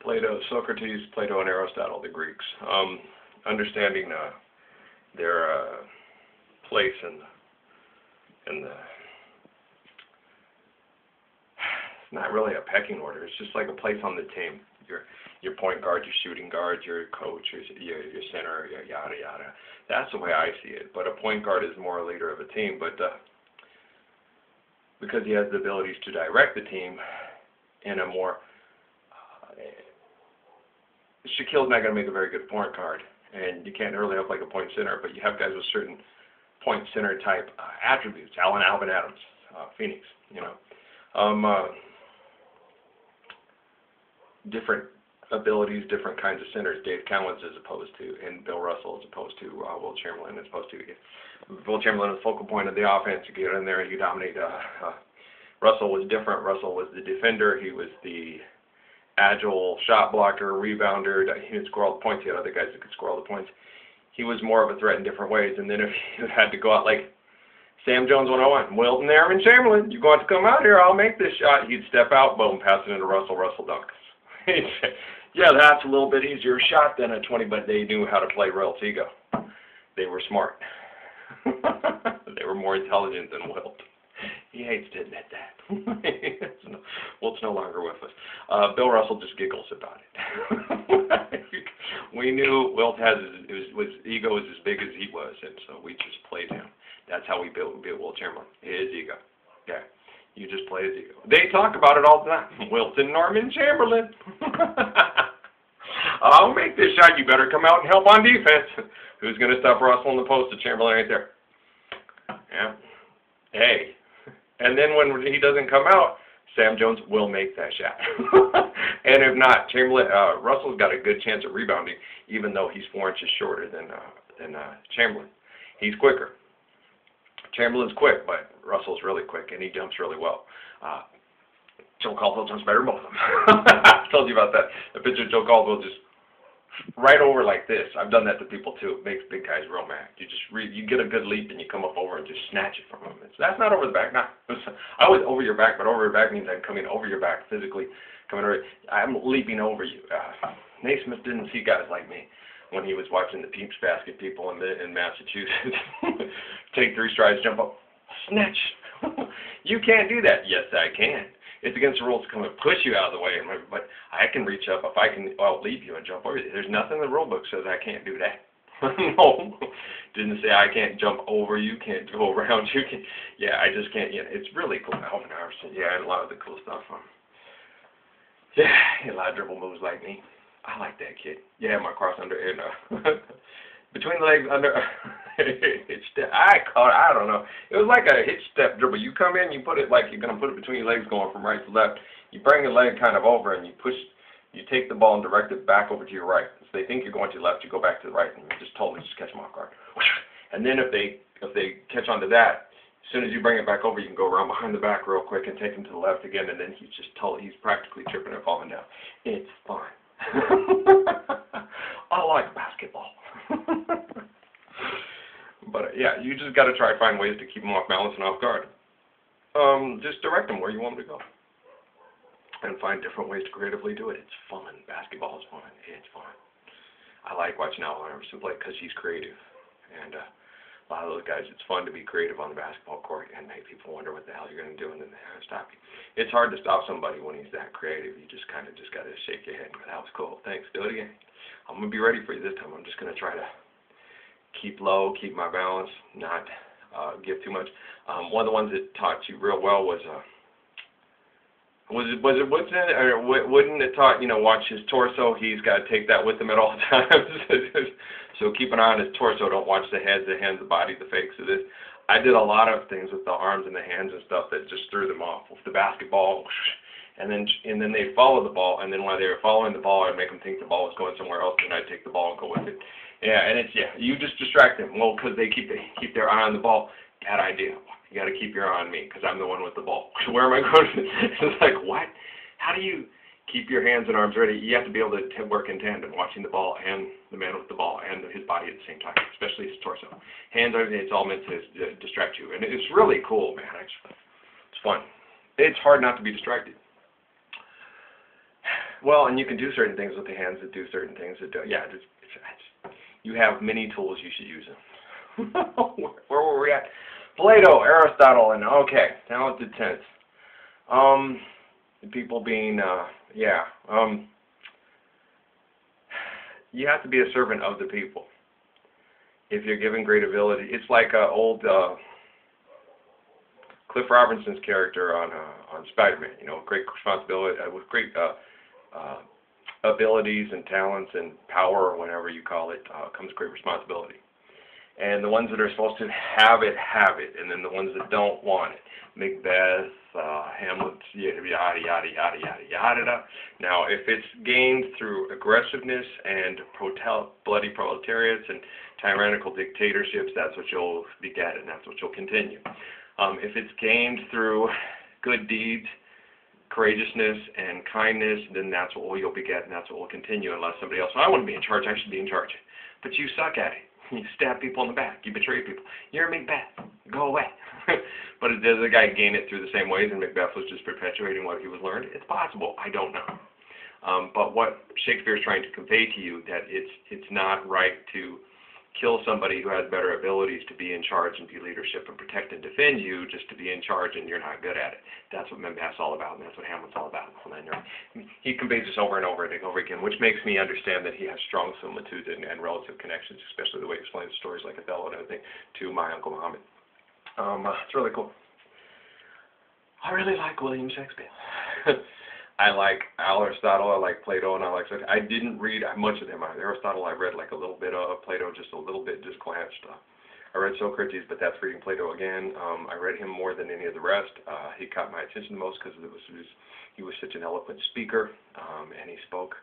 Plato, Socrates, Plato, and Aristotle, the Greeks. Understanding their place in the, it's not really a pecking order. It's just like a place on the team. Your point guard, your shooting guard, your coach, your center, your yada yada. That's the way I see it. But a point guard is more a leader of a team, but because he has the abilities to direct the team in a more Shaquille's not going to make a very good point guard, and you can't really have like a point center, but you have guys with certain point center type attributes. Alvin Adams, Phoenix, different abilities, different kinds of centers. Dave Cowens as opposed to, and Bill Russell as opposed to Wilt Chamberlain as opposed to. Wilt Chamberlain was the focal point of the offense. You get in there, you dominate. Russell was different. Russell was the defender. He was the agile shot blocker, rebounder. He didn't score all the points. He had other guys that could score all the points. He was more of a threat in different ways. And then if you had to go out like Sam Jones 101, Wilton Airman Chamberlain, you going to come out here, I'll make this shot. He'd step out, boom, pass it into Russell dunks. Yeah, that's a little bit easier shot than a 20, but they knew how to play Wilt's ego. They were smart. They were more intelligent than Wilt. He hates to admit that. Wilt's no longer with us. Bill Russell just giggles about it. We knew Wilt his ego was as big as he was, and so we just played him. That's how we built Wilt Chamberlain. His ego. Yeah. You just play his ego. They talk about it all the time. Wilton Norman Chamberlain. I'll make this shot. You better come out and help on defense. Who's going to stop Russell in the post? The Chamberlain right there. Yeah. Hey. And then when he doesn't come out, Sam Jones will make that shot. And if not, Russell's got a good chance at rebounding, even though he's 4 inches shorter than Chamberlain. He's quicker. Chamberlain's quick, but Russell's really quick, and he jumps really well. Joe Caldwell jumps better than both of them. I told you about that. The picture of Joe Caldwell just right over like this. I've done that to people too. It makes big guys real mad. You get a good leap and you come up over and just snatch it from them. That's not over the back. I was over your back, but over your back means I'm coming over your back physically. I'm leaping over you. Naismith didn't see guys like me when he was watching the Peeps basket people in Massachusetts. Take 3 strides, jump up, snatch. You can't do that. Yes, I can. It's against the rules to come and push you out of the way, but I can reach up. If I can leap you and jump over you. There's nothing in the rule book says I can't do that. No. Didn't say I can't jump over you, can't go around you. Yeah, I just can't. Yeah, it's really cool. Alvin Iverson. Yeah, and a lot of the cool stuff. Yeah, a lot of dribble moves like me. I like that kid. Yeah, my cross under and between the legs under hitch step. I don't know. It was like a hitch step dribble. You come in, you put it like you're gonna put it between your legs going from right to left. You bring the leg kind of over and you take the ball and direct it back over to your right. If they think you're going to the left, you go back to the right and you just totally catch them off guard. And then if they catch on to that, as soon as you bring it back over, you can go around behind the back real quick and take him to the left again, and then he's practically tripping and falling down. It's fun. I like basketball. But yeah, you just got to try to find ways to keep them off balance and off guard. Just direct them where you want them to go. And find different ways to creatively do it. It's fun. Basketball is fun. It's fun. I like watching Alvin Iverson play because he's creative. And a lot of those guys, it's fun to be creative on the basketball court and make people wonder what the hell you're going to do and then they have to stop you. It's hard to stop somebody when he's that creative. You just kind of got to shake your head and go, that was cool. Thanks. Do it again. I'm going to be ready for you this time. I'm just going to try to keep low, keep my balance, not give too much. One of the ones that taught you real well was wouldn't it taught, watch his torso? He's got to take that with him at all times. So keep an eye on his torso. Don't watch the head, the hands, the body, the fakes of this. I did a lot of things with the arms and the hands and stuff that just threw them off. With the basketball, and then they'd follow the ball, and then while they were following the ball, I'd make them think the ball was going somewhere else, and I'd take the ball and go with it. Yeah, and you just distract them. Well, because they keep their eye on the ball. Bad idea. You got to keep your eye on me because I'm the one with the ball. Where am I going? It's like, what? How do you keep your hands and arms ready? You have to be able to work in tandem, watching the ball and the man with the ball and his body at the same time, especially his torso. Hands, it's all meant to distract you. And it's really cool, man. It's fun. It's hard not to be distracted. Well, and you can do certain things with the hands that do certain things that don't. Yeah, you have many tools. You should use them. Where were we at? Plato, Aristotle, and okay. Now it's the tenth. People being, you have to be a servant of the people. If you're given great ability, it's like old Cliff Robinson's character on Spider-Man. You know, great responsibility with great abilities and talents and power, or whatever you call it, comes great responsibility. And the ones that are supposed to have it, and then the ones that don't want it. Macbeth, Hamlet, yada yada yada yada yada. Now, if it's gained through aggressiveness and bloody proletariats and tyrannical dictatorships, that's what you'll beget, and that's what you'll continue. If it's gained through good deeds, courageousness, and kindness, then that's what you'll beget, and that's what will continue, unless somebody else, I want to be in charge, I should be in charge. But you suck at it. You stab people in the back. You betray people. You're Macbeth. Go away. But does the guy gain it through the same ways, and Macbeth was just perpetuating what he was learned? It's possible. I don't know. But what Shakespeare is trying to convey to you, that it's not right to kill somebody who has better abilities to be in charge and be leadership and protect and defend you just to be in charge and you're not good at it. That's what Macbeth's all about, and that's what Hamlet's all about. He conveys this over and over and over again, which makes me understand that he has strong similitudes and relative connections, especially the way he explains stories like Othello and everything to my Uncle Muhammad. It's really cool. I really like William Shakespeare. I like Aristotle, I like Plato, and I like Socrates. I didn't read much of them. Aristotle I read like a little bit of, Plato just a little bit, just glanced. I read Socrates, but that's reading Plato again. I read him more than any of the rest. He caught my attention the most because he was such an eloquent speaker, and he spoke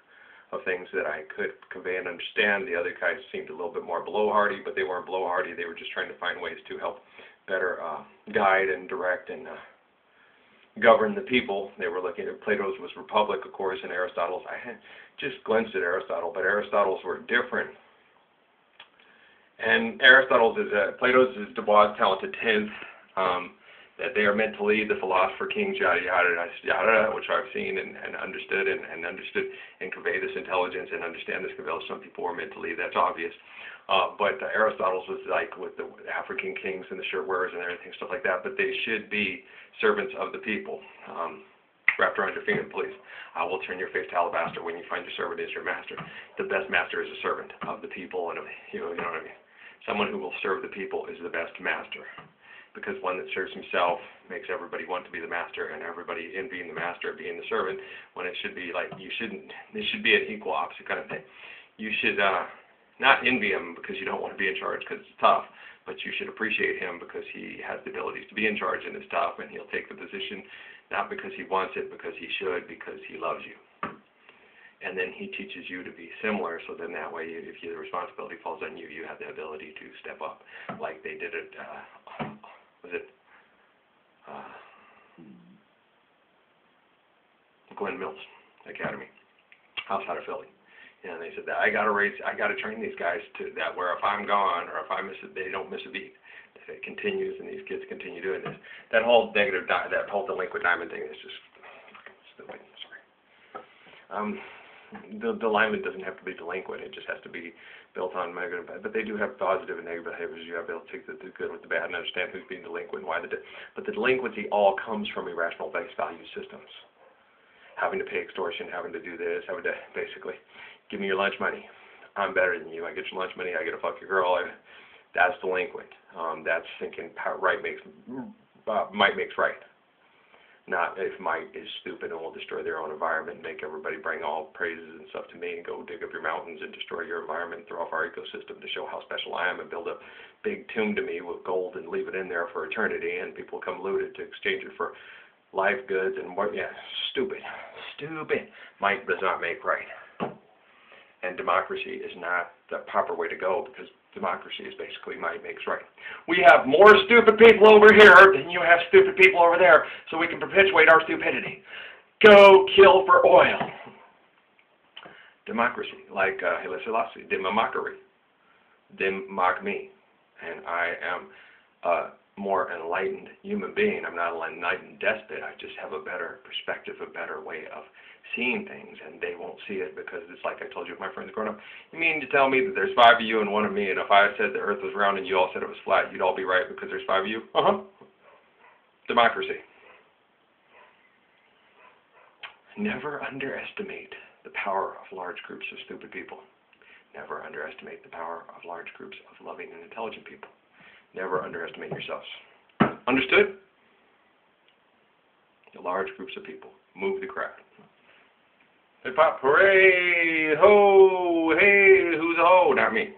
of things that I could convey and understand. The other guys seemed a little bit more blowhardy, but they weren't blowhardy. They were just trying to find ways to help better guide and direct and govern the people. They were looking at Plato's was Republic, of course, and Aristotle's. I had just glimpsed at Aristotle, but Aristotle's were different. And Aristotle's Plato's is Dubois' talented tenth, that they are meant to lead the philosopher kings, yada yada yada, which I've seen and understood and convey this intelligence and understand this. Some people were meant to lead. That's obvious. But Aristotle's was like with the African kings and the shirt wearers and everything, stuff like that. But they should be servants of the people, wrapped around your finger, please. I will turn your face to alabaster when you find your servant is your master. The best master is a servant of the people, and you know what I mean. Someone who will serve the people is the best master, because one that serves himself makes everybody want to be the master, and everybody envying the master, being the servant, when it should be like you shouldn't. This should be an equal opposite kind of thing. You should not envy him because you don't want to be in charge because it's tough, but you should appreciate him because he has the abilities to be in charge and it's tough, and he'll take the position not because he wants it, because he should, because he loves you. And then he teaches you to be similar, so then that way, if the responsibility falls on you, you have the ability to step up, like they did at, Glen Mills Academy, outside of Philly. And they said that I got to train these guys to that, where if I'm gone or if I miss it, they don't miss a beat. That it continues, and these kids continue doing this. That whole that whole delinquent diamond thing is just stupid. Sorry. The alignment doesn't have to be delinquent. It just has to be built on negative. But they do have positive and negative behaviors. You have to be able to take the good with the bad and understand who's being delinquent and why. But the delinquency all comes from irrational base value systems. Having to pay extortion, having to do this, having to basically give me your lunch money. I'm better than you. I get your lunch money. I get to fuck your girl. That's delinquent. That's thinking might makes right. Not if might is stupid and will destroy their own environment and make everybody bring all praises and stuff to me and go dig up your mountains and destroy your environment and throw off our ecosystem to show how special I am and build a big tomb to me with gold and leave it in there for eternity, and people come loot it to exchange it for life goods and more. Yeah, stupid. Might does not make right. And democracy is not the proper way to go, because democracy is basically might makes right. We have more stupid people over here than you have stupid people over there, so we can perpetuate our stupidity. Go kill for oil. Democracy, like Haile Selassie, demockery. Dem mock me. And I am a more enlightened human being. I'm not an enlightened despot. I just have a better perspective, a better way of seeing things, and they won't see it because it's like I told you with my friends growing up. You mean to tell me that there's 5 of you and 1 of me, and if I said the earth was round and you all said it was flat, you'd all be right because there's 5 of you? Uh-huh. Democracy. Never underestimate the power of large groups of stupid people. Never underestimate the power of large groups of loving and intelligent people. Never underestimate yourselves. Understood? The large groups of people move the crowd. Hip hop, hooray, ho, hey, who's a ho? Not me.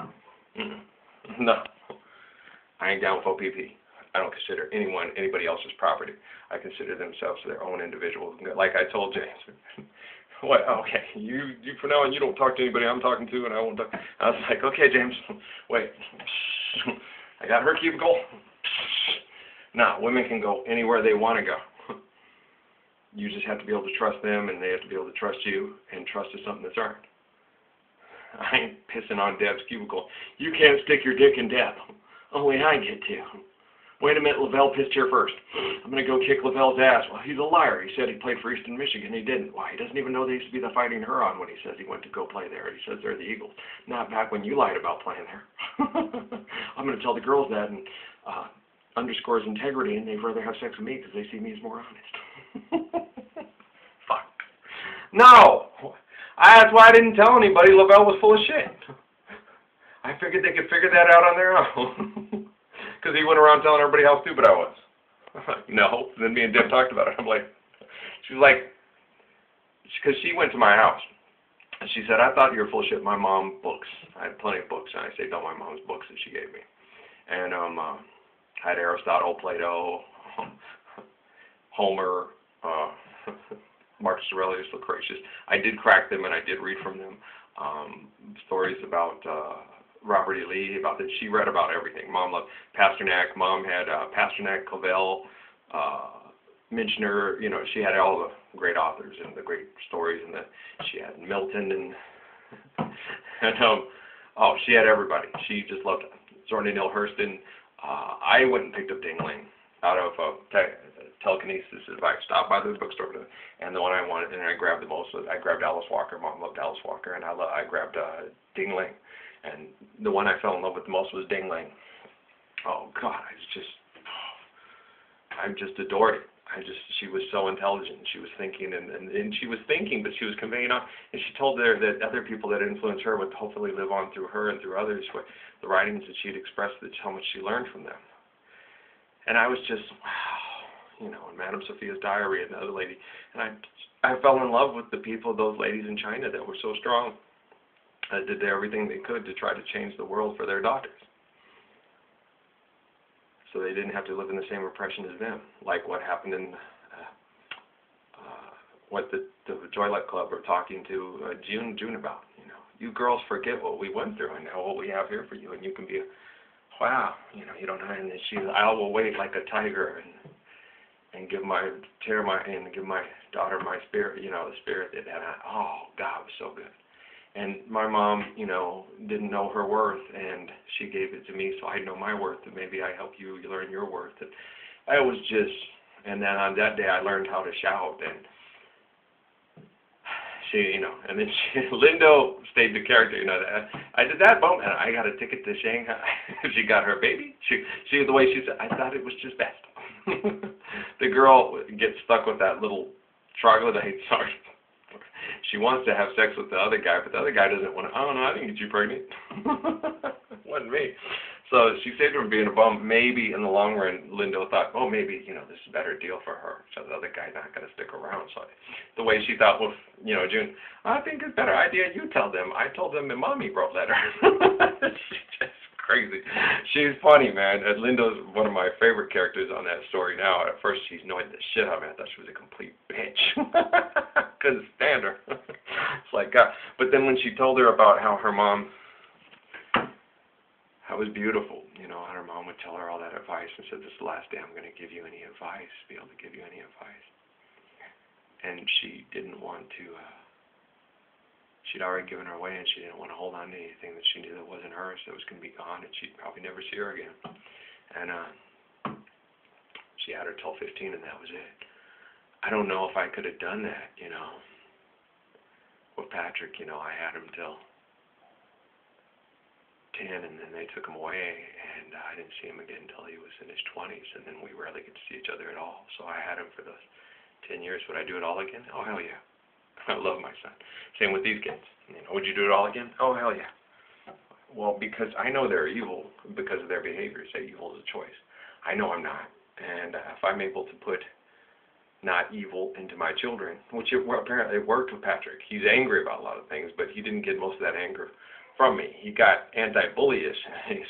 No. I ain't down with OPP. I don't consider anybody else's property. I consider themselves their own individuals. Like I told James. What? Okay, you for now on you don't talk to anybody I'm talking to, and I won't talk. I was like, okay, James, wait. I got her cubicle. Nah, women can go anywhere they want to go. You just have to be able to trust them, and they have to be able to trust you, and trust is something that's earned. I ain't pissing on Deb's cubicle. You can't stick your dick in Deb. Only I get to. Wait a minute, Lavelle pissed here first. I'm going to go kick Lavelle's ass. Well, he's a liar. He said he played for Eastern Michigan. He didn't. Why? He doesn't even know they used to be the Fighting Huron when he says he went to go play there. He says they're the Eagles. Not back when you lied about playing there. I'm going to tell the girls that and underscores integrity, and they'd rather have sex with me because they see me as more honest. Fuck. No! That's why I didn't tell anybody Lavelle was full of shit. I figured they could figure that out on their own. Because he went around telling everybody how stupid I was. No. And then me and Deb talked about it. I'm like, she was like, because she went to my house. And she said, I thought you were full of shit. My mom books. I had plenty of books. And I saved all my mom's books that she gave me. And I had Aristotle, Plato, Homer, Marcus Aurelius, Lucretius. I did crack them and I did read from them. Stories about Robert E. Lee, about that she read about everything. Mom loved Pasternak. Mom had Pasternak, Clavell, Michener. You know, she had all the great authors and the great stories, and she had Milton and she had everybody. She just loved Zora Neale Hurston. I went and picked up Ding Ling out of telekinesis advice. Stopped by the bookstore, and the one I wanted, and I grabbed the most. I grabbed Alice Walker. Mom loved Alice Walker, and I grabbed Ding Ling. And the one I fell in love with the most was Ding Ling. Oh God, I just adored it. She was so intelligent. She was thinking, and she was thinking, but she was conveying on. And she told her that other people that influenced her would hopefully live on through her and through others, the writings that she'd expressed, that how much she learned from them. And I was just, wow, you know, and Madame Sophia's Diary and the other lady, and I fell in love with the people, those ladies in China that were so strong. Did everything they could to try to change the world for their daughters, so they didn't have to live in the same repression as them, like what happened in what the Joy Luck Club were talking to June about. You know, you girls forget what we went through and now what we have here for you, and you can be wow, you know, you don't know. And I will wait like a tiger and give my daughter my spirit, you know, the spirit that oh God, it was so good. And my mom, you know, didn't know her worth, and she gave it to me so I know my worth, and maybe I help you learn your worth. And I was just, and then on that day I learned how to shout, and she, you know, and then Lindo stayed the character, you know. I did that bump, and I got a ticket to Shanghai. She got her baby. She the way she said, I thought it was just best. The girl gets stuck with that little troglodyte, sorry. She wants to have sex with the other guy, but the other guy doesn't want to. Oh, no, I didn't get you pregnant. Wasn't me. So she saved her from being a bum. Maybe in the long run, Lindo thought, oh, maybe, you know, this is a better deal for her. So the other guy's not going to stick around. So the way she thought, well, you know, June, I think it's a better idea you tell them. I told them and Mommy wrote letters. She's just crazy. She's funny, man. Lindo's one of my favorite characters on that story now. At first, she's annoyed the shit out of me. I thought she was a complete bitch. Couldn't stand her. It's like, God. But then when she told her about how her mom, that was beautiful, you know, how her mom would tell her all that advice and said, this is the last day I'm going to give you any advice, be able to give you any advice. And she didn't want to, she'd already given her away, and she didn't want to hold on to anything that she knew that wasn't hers, that was going to be gone, and she'd probably never see her again. And she had her till 15, and that was it. I don't know if I could have done that, you know. Patrick, you know, I had him till 10, and then they took him away, and I didn't see him again until he was in his 20s, and then we rarely get to see each other at all. So I had him for those 10 years. Would I do it all again? Oh, hell yeah. I love my son. Same with these kids. You know, would you do it all again? Oh, hell yeah. Well, because I know they're evil because of their behavior. Say evil is a choice. I know I'm not. And if I'm able to put not evil into my children, which apparently it worked with Patrick. He's angry about a lot of things, but he didn't get most of that anger from me. He got anti-bullyish.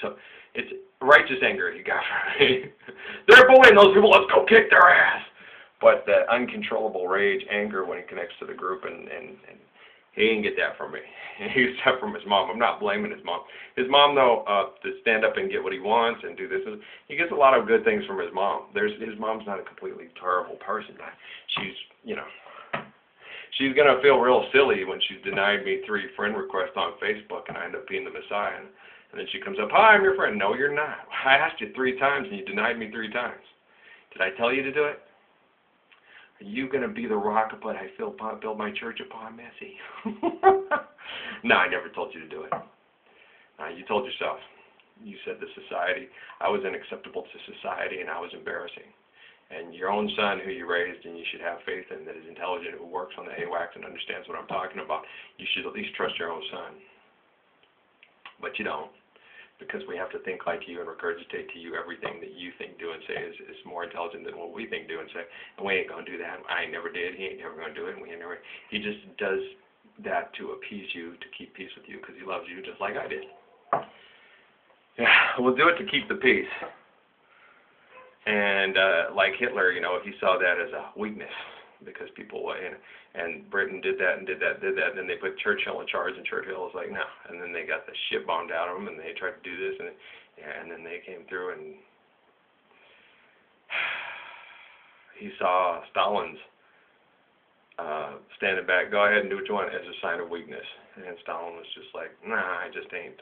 So it's righteous anger he got from me. They're bullying those people, let's go kick their ass. But that uncontrollable rage, anger when he connects to the group, and he didn't get that from me. He got that from his mom. I'm not blaming his mom. His mom, though, to stand up and get what he wants and do this, he gets a lot of good things from his mom. His mom's not a completely terrible person. She's, you know, she's going to feel real silly when she's denied me 3 friend requests on Facebook and I end up being the Messiah. And then she comes up, hi, I'm your friend. No, you're not. I asked you 3 times and you denied me 3 times. Did I tell you to do it? Are you going to be the rock but I build my church upon, Messi? No, I never told you to do it. You told yourself. You said the society, I was unacceptable to society and I was embarrassing. And your own son who you raised and you should have faith in, that is intelligent, who works on the AWACS and understands what I'm talking about, you should at least trust your own son. But you don't. Because we have to think like you and regurgitate to you everything that you think, do, and say is more intelligent than what we think, do, and say. And we ain't going to do that. I never did. He ain't never going to do it. And we ain't never. He just does that to appease you, to keep peace with you, because he loves you just like I did. Yeah, we'll do it to keep the peace. And like Hitler, you know, he saw that as a weakness. Because people, and Britain did that, and then they put Churchill in charge, and Churchill was like, no. And then they got the shit bombed out of them, and they tried to do this, and then they came through, and he saw Stalin's standing back, go ahead and do what you want, as a sign of weakness. And Stalin was just like, nah, I just ain't,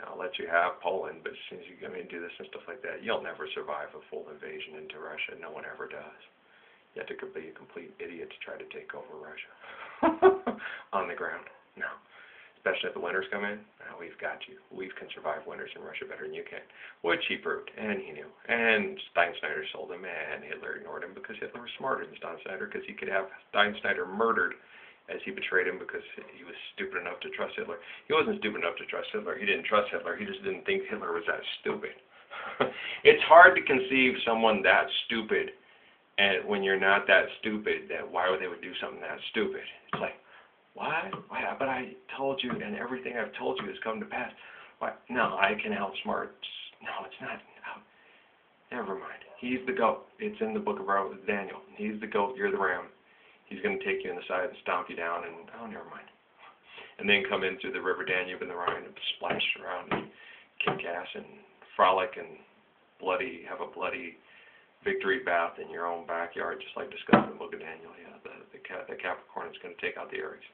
I'll let you have Poland, but as soon as you come in and do this and stuff like that, you'll never survive a full invasion into Russia. No one ever does. You have to be a complete idiot to try to take over Russia on the ground. No. Especially if the winters come in. No, we've got you. We can survive winters in Russia better than you can. Which he proved, and he knew. And Steinschneider sold him, and Hitler ignored him because Hitler was smarter than Steinschneider, because he could have Steinschneider murdered as he betrayed him because he was stupid enough to trust Hitler. He wasn't stupid enough to trust Hitler. He didn't trust Hitler. He just didn't think Hitler was that stupid. It's hard to conceive someone that stupid. And when you're not that stupid, that why would they would do something that stupid? It's like, what? But I told you, and everything I've told you has come to pass. What? No, I can outsmart. No, it's not. No. Never mind. He's the goat. It's in the book of Daniel. He's the goat. You're the ram. He's going to take you in the side and stomp you down, and oh, never mind. And then come in through the river Danube and the Rhine and splash around and kick ass and frolic and have a bloody victory bath in your own backyard, just like discussed in the book of Daniel. Yeah, the Capricorn is going to take out the Aries.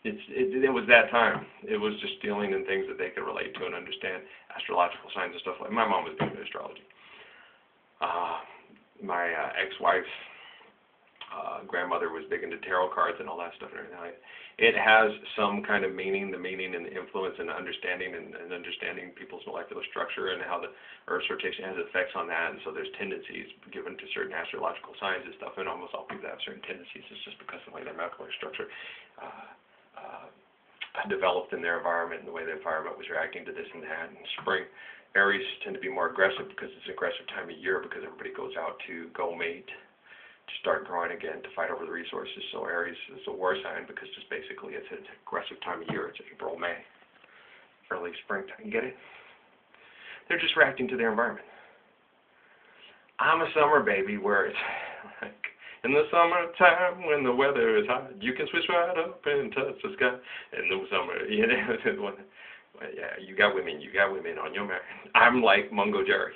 It was that time. It was just dealing in things that they could relate to and understand, astrological signs and stuff like. My mom was big into astrology. My ex-wife's grandmother was big into tarot cards and all that stuff and everything. It has some kind of meaning, the meaning and the influence and understanding and understanding people's molecular structure and how the Earth's rotation has effects on that. And so there's tendencies given to certain astrological signs and stuff, and almost all people have certain tendencies. It's just because of the way their molecular structure developed in their environment and the way the environment was reacting to this and that. And spring, Aries tend to be more aggressive because it's an aggressive time of year because everybody goes out to go mate, to start growing again, to fight over the resources. So Aries is a war sign because just basically it's an aggressive time of year. It's April, May, early springtime. You get it? They're just reacting to their environment. I'm a summer baby where it's like, in the summertime when the weather is hot, you can switch right up and touch the sky. In the summer, yeah, you got women on your man. I'm like Mungo Jerry,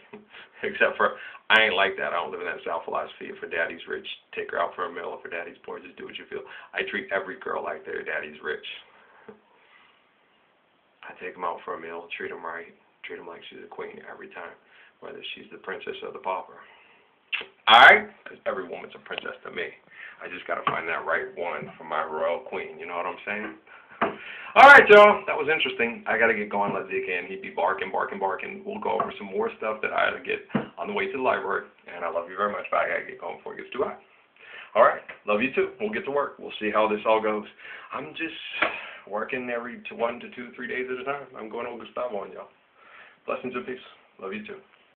except for I ain't like that. I don't live in that South philosophy. If her daddy's rich, take her out for a meal. If her daddy's poor, just do what you feel. I treat every girl like their daddy's rich. I take them out for a meal, treat them right, treat them like she's a queen every time, whether she's the princess or the pauper. Alright? Because every woman's a princess to me. I just gotta find that right one for my royal queen. You know what I'm saying? Alright, y'all. That was interesting. I gotta get going. Let Zeke in. He'd be barking. We'll go over some more stuff that I had to get on the way to the library. And I love you very much, but I gotta get going before it gets too hot. Alright. Love you too. We'll get to work. We'll see how this all goes. I'm just working every 1 to 2, 3 days at a time. I'm going over Gustavo on y'all. Blessings and peace. Love you too.